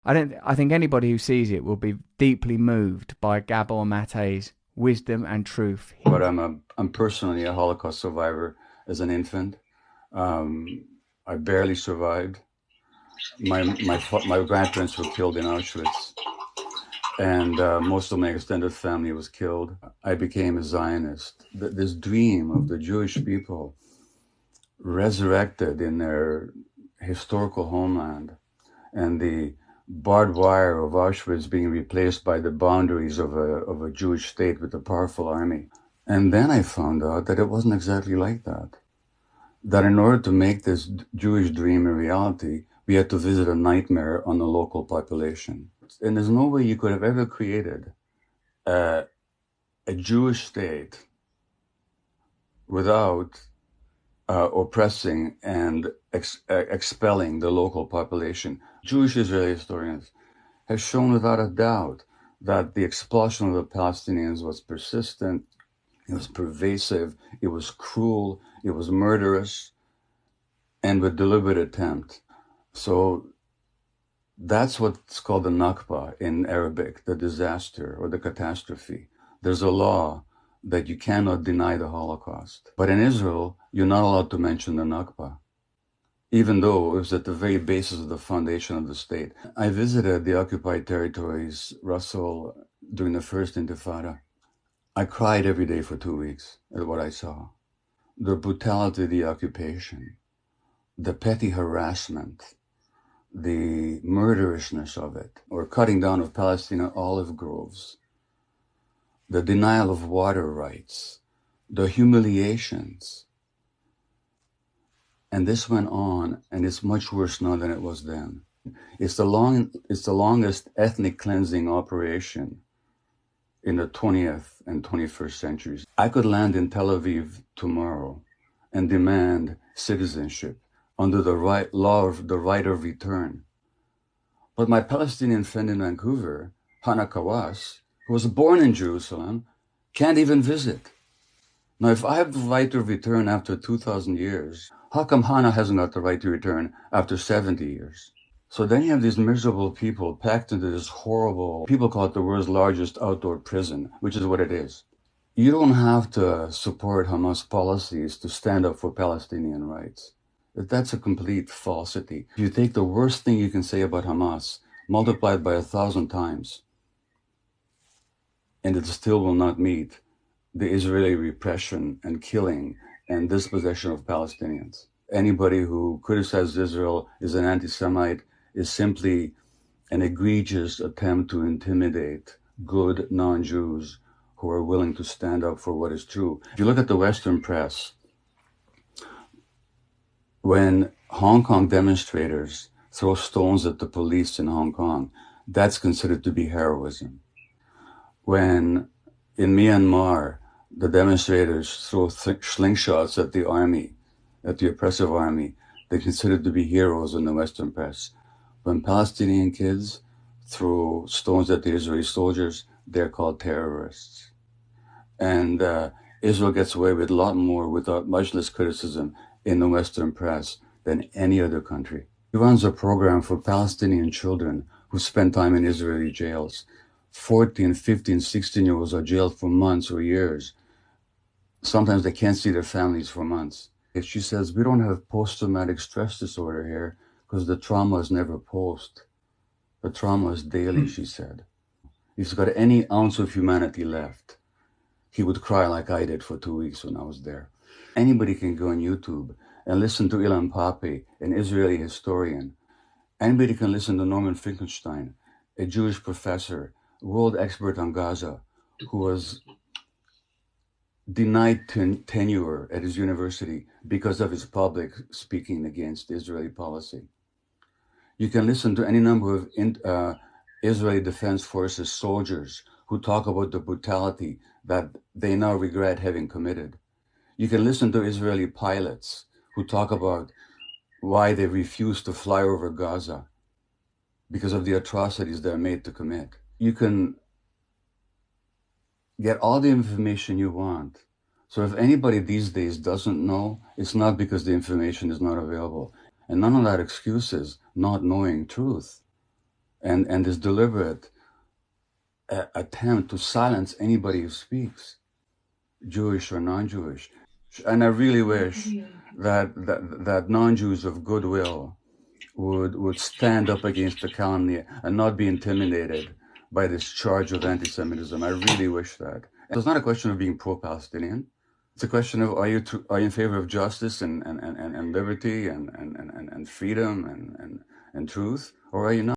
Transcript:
I think anybody who sees it will be deeply moved by Gabor Maté's wisdom and truth. But I'm personally a Holocaust survivor as an infant. I barely survived. My grandparents were killed in Auschwitz, and most of my extended family was killed. I became a Zionist. This dream of the Jewish people resurrected in their historical homeland, and the barbed wire of Auschwitz being replaced by the boundaries of a Jewish state with a powerful army. And then I found out that it wasn't exactly like that. That in order to make this Jewish dream a reality, we had to visit a nightmare on the local population. And there's no way you could have ever created a Jewish state without oppressing and expelling the local population. Jewish Israeli historians have shown without a doubt that the expulsion of the Palestinians was persistent, it was pervasive, it was cruel, it was murderous, and with deliberate attempt. So that's what's called the Nakba in Arabic, the disaster or the catastrophe. There's a law that you cannot deny the Holocaust. But in Israel, you're not allowed to mention the Nakba, even though it was at the very basis of the foundation of the state. I visited the occupied territories, Russell, during the first Intifada. I cried every day for 2 weeks at what I saw. The brutality of the occupation, the petty harassment, the murderousness of it, or cutting down of Palestinian olive groves, the denial of water rights, the humiliations. And this went on, and it's much worse now than it was then. It's the longest ethnic cleansing operation in the 20th and 21st centuries. I could land in Tel Aviv tomorrow and demand citizenship under the law of the right of return. But my Palestinian friend in Vancouver, Hannah Kawas, who was born in Jerusalem, can't even visit. Now, if I have the right to return after 2,000 years, how come Hannah hasn't got the right to return after 70 years? So then you have these miserable people packed into this horrible, people call it the world's largest outdoor prison, which is what it is. You don't have to support Hamas policies to stand up for Palestinian rights. That's a complete falsity. If you take the worst thing you can say about Hamas, multiplied by 1,000 times, and it still will not meet the Israeli repression and killing and dispossession of Palestinians. Anybody who criticizes Israel is an anti-Semite is simply an egregious attempt to intimidate good non-Jews who are willing to stand up for what is true. If you look at the Western press, when Hong Kong demonstrators throw stones at the police in Hong Kong, that's considered to be heroism. When in Myanmar, the demonstrators throw slingshots at the army, at the oppressive army, they're considered to be heroes in the Western press. When Palestinian kids throw stones at the Israeli soldiers, they're called terrorists. And Israel gets away with a lot more without much less criticism in the Western press than any other country. He runs a program for Palestinian children who spend time in Israeli jails. 14, 15, 16-year-olds are jailed for months or years. Sometimes they can't see their families for months. She says, we don't have post-traumatic stress disorder here because the trauma is never post. The trauma is daily, she said. If he's got any ounce of humanity left, he would cry like I did for 2 weeks when I was there. Anybody can go on YouTube and listen to Ilan Pappé, an Israeli historian. Anybody can listen to Norman Finkelstein, a Jewish professor, world expert on Gaza, who was denied tenure at his university because of his public speaking against Israeli policy. You can listen to any number of Israeli Defense Forces soldiers who talk about the brutality that they now regret having committed. You can listen to Israeli pilots who talk about why they refuse to fly over Gaza because of the atrocities they're made to commit. You can get all the information you want. So if anybody these days doesn't know, it's not because the information is not available. And none of that excuses not knowing truth. and this deliberate attempt to silence anybody who speaks, Jewish or non-Jewish. And I really wish that non-Jews of goodwill would stand up against the calumny and not be intimidated by this charge of anti-Semitism. I really wish that. And it's not a question of being pro-Palestinian. It's a question of are you in favor of justice and liberty and freedom and truth, or are you not?